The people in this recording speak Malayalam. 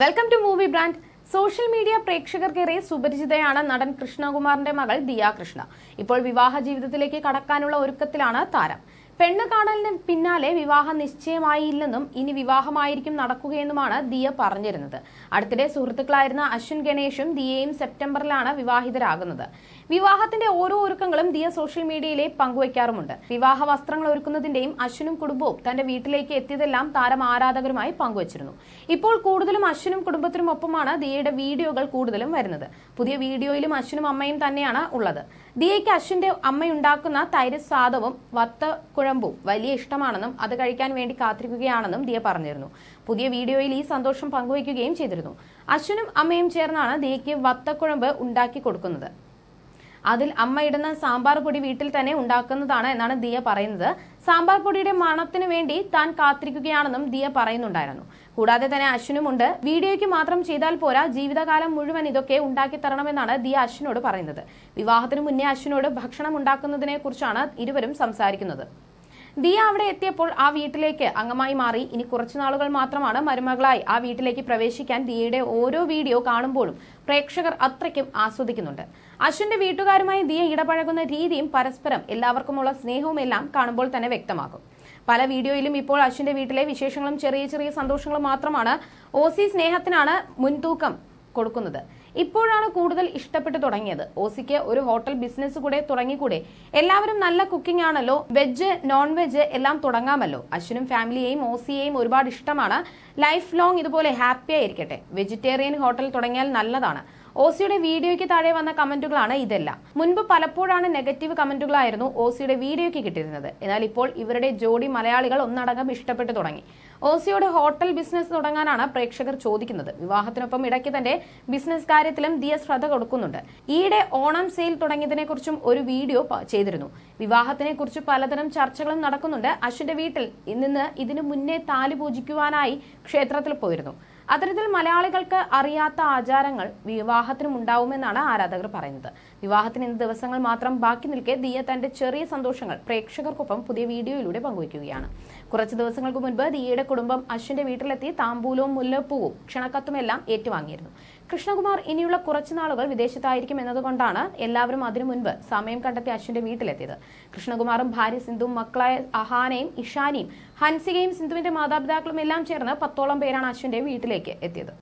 Welcome to movie brand. Social media പ്രേക്ഷകർക്കേറെ സുപരിചിതയാണ് നടൻ കൃഷ്ണകുമാറിന്റെ മകൾ ദിയ കൃഷ്ണ. ഇപ്പോൾ വിവാഹ ജീവിതത്തിലേക്ക് കടക്കാനുള്ള ഒരുക്കത്തിലാണ് താരം. പെണ്ണ് കാണലിന് പിന്നാലെ വിവാഹം നിശ്ചയമായില്ലെന്നും ഇനി വിവാഹമായിരിക്കും നടക്കുകയെന്നുമാണ് ദിയ പറഞ്ഞിരുന്നത്. അടുത്തിടെ സുഹൃത്തുക്കളായിരുന്ന അശ്വിൻ ഗണേഷും ദിയയും സെപ്റ്റംബറിലാണ് വിവാഹിതരാകുന്നത്. വിവാഹത്തിന്റെ ഓരോ ഒരുക്കങ്ങളും ദിയ സോഷ്യൽ മീഡിയയിലെ പങ്കുവയ്ക്കാറുമുണ്ട്. വിവാഹ വസ്ത്രങ്ങൾ ഒരുക്കുന്നതിന്റെയും അശ്വിനും കുടുംബവും തന്റെ വീട്ടിലേക്ക് എത്തിയതെല്ലാം താരം ആരാധകരുമായി പങ്കുവച്ചിരുന്നു. ഇപ്പോൾ കൂടുതലും അശ്വിനും കുടുംബത്തിനും ഒപ്പമാണ് ദിയയുടെ വീഡിയോകൾ കൂടുതലും വരുന്നത്. പുതിയ വീഡിയോയിലും അശ്വിനും അമ്മയും തന്നെയാണ് ഉള്ളത്. ദിയയ്ക്ക് അശ്വിന്റെ അമ്മയുണ്ടാക്കുന്ന തൈര് സാദവും വത്തക്കുഴമ്പും വലിയ ഇഷ്ടമാണെന്നും അത് കഴിക്കാൻ വേണ്ടി കാത്തിരിക്കുകയാണെന്നും ദിയ പറഞ്ഞിരുന്നു. പുതിയ വീഡിയോയിൽ ഈ സന്തോഷം പങ്കുവയ്ക്കുകയും ചെയ്തിരുന്നു. അശ്വിനും അമ്മയും ചേർന്നാണ് ദിയയ്ക്ക് വത്തക്കുഴമ്പ് ഉണ്ടാക്കി കൊടുക്കുന്നത്. അതിൽ അമ്മ ഇടുന്ന സാമ്പാർ പൊടി വീട്ടിൽ തന്നെ ഉണ്ടാക്കുന്നതാണ് എന്നാണ് ദിയ പറയുന്നത്. സാമ്പാർ പൊടിയുടെ മണത്തിന് വേണ്ടി താൻ കാത്തിരിക്കുകയാണെന്നും ദിയ പറയുന്നുണ്ടായിരുന്നു. കൂടാതെ തന്നെ അശ്വിനുമുണ്ട്. വീഡിയോയ്ക്ക് മാത്രം ചെയ്താൽ പോരാ, ജീവിതകാലം മുഴുവൻ ഇതൊക്കെ ഉണ്ടാക്കി തരണമെന്നാണ് ദിയ അശ്വിനോട് പറയുന്നത്. വിവാഹത്തിന് മുന്നേ അശ്വിനോട് ഭക്ഷണം ഉണ്ടാക്കുന്നതിനെ കുറിച്ചാണ് ഇരുവരും സംസാരിക്കുന്നത്. ദിയ അവിടെ എത്തിയപ്പോൾ ആ വീട്ടിലേക്ക് അംഗമായി മാറി. ഇനി കുറച്ചു നാളുകൾ മാത്രമാണ് മരുമകളായി ആ വീട്ടിലേക്ക് പ്രവേശിക്കാൻ. ദിയയുടെ ഓരോ വീഡിയോ കാണുമ്പോഴും പ്രേക്ഷകർ അത്രയ്ക്കും ആസ്വദിക്കുന്നുണ്ട്. അശ്വിന്റെ വീട്ടുകാരുമായി ദിയ ഇടപഴകുന്ന രീതിയും പരസ്പരം എല്ലാവർക്കുമുള്ള സ്നേഹവും എല്ലാം കാണുമ്പോൾ തന്നെ വ്യക്തമാകും. പല വീഡിയോയിലും ഇപ്പോൾ അശ്വിന്റെ വീട്ടിലെ വിശേഷങ്ങളും ചെറിയ ചെറിയ സന്തോഷങ്ങളും മാത്രമാണ്. ഓസി സ്നേഹത്തിനാണ് മുൻതൂക്കം കൊടുക്കുന്നത്. ഇപ്പോഴാണ് കൂടുതൽ ഇഷ്ടപ്പെട്ടു തുടങ്ങിയത്. ഓസിക്ക് ഒരു ഹോട്ടൽ ബിസിനസ് കൂടെ തുടങ്ങിക്കൂടെ? എല്ലാവരും നല്ല കുക്കിംഗ് ആണല്ലോ, വെജ് നോൺ വെജ് എല്ലാം തുടങ്ങാമല്ലോ. അശ്വിനും ഫാമിലിയെയും ഓസിയെയും ഒരുപാട് ഇഷ്ടമാണ്. ലൈഫ് ലോങ് ഇതുപോലെ ഹാപ്പി ആയിരിക്കട്ടെ. വെജിറ്റേറിയൻ ഹോട്ടൽ തുടങ്ങിയാൽ നല്ലതാണ്. ഓസിയുടെ വീഡിയോയ്ക്ക് താഴെ വന്ന കമന്റുകളാണ് ഇതെല്ലാം. മുൻപ് പലപ്പോഴാണ് നെഗറ്റീവ് കമന്റുകളായിരുന്നു ഓസിയുടെ വീഡിയോയ്ക്ക് കിട്ടിയിരുന്നത്. എന്നാൽ ഇപ്പോൾ ഇവരുടെ ജോഡി മലയാളികൾ ഒന്നടങ്കം ഇഷ്ടപ്പെട്ടു തുടങ്ങി. ഓസിയോട് ഹോട്ടൽ ബിസിനസ് തുടങ്ങാനാണ് പ്രേക്ഷകർ ചോദിക്കുന്നത്. വിവാഹത്തിനൊപ്പം ഇടയ്ക്ക് തന്റെ ബിസിനസ് കാര്യത്തിലും ദിയ ശ്രദ്ധ കൊടുക്കുന്നുണ്ട്. ഈയിടെ ഓണം സെയിൽ തുടങ്ങിയതിനെ കുറിച്ചും ഒരു വീഡിയോ ചെയ്തിരുന്നു. വിവാഹത്തിനെ കുറിച്ച് പലതരം ചർച്ചകളും നടക്കുന്നുണ്ട്. അശ്വിന്റെ വീട്ടിൽ നിന്ന് ഇതിനു മുന്നേ താലി പൂജിക്കുവാനായി ക്ഷേത്രത്തിൽ പോയിരുന്നു. അത്തരത്തിൽ മലയാളികൾക്ക് അറിയാത്ത ആചാരങ്ങൾ വിവാഹത്തിനും ഉണ്ടാവുമെന്നാണ് ആരാധകർ പറയുന്നത്. വിവാഹത്തിന് ഇന്ന് ദിവസങ്ങൾ മാത്രം ബാക്കി നിൽക്കെ ദിയ തന്റെ ചെറിയ സന്തോഷങ്ങൾ പ്രേക്ഷകർക്കൊപ്പം പുതിയ വീഡിയോയിലൂടെ പങ്കുവയ്ക്കുകയാണ്. കുറച്ച് ദിവസങ്ങൾക്ക് മുൻപ് ദിയയുടെ കുടുംബം അശ്വിന്റെ വീട്ടിലെത്തി താമ്പൂലവും മുല്ലപ്പൂവും ക്ഷണക്കത്തുമെല്ലാം ഏറ്റുവാങ്ങിയിരുന്നു. കൃഷ്ണകുമാർ ഇനിയുള്ള കുറച്ചു നാളുകൾ വിദേശത്തായിരിക്കും എന്നതുകൊണ്ടാണ് എല്ലാവരും അതിനു മുൻപ് സമയം കണ്ടെത്തി അശ്വിന്റെ വീട്ടിലെത്തിയത്. കൃഷ്ണകുമാറും ഭാര്യ സിന്ധുവും മക്കളായ അഹാനയും ഇഷാനിയും ഹൻസികയും സിന്ധുവിന്റെ മാതാപിതാക്കളും എല്ലാം ചേർന്ന് 10ഓളം പേരാണ് അശ്വിന്റെ വീട്ടിലേക്ക് എത്തിയത്.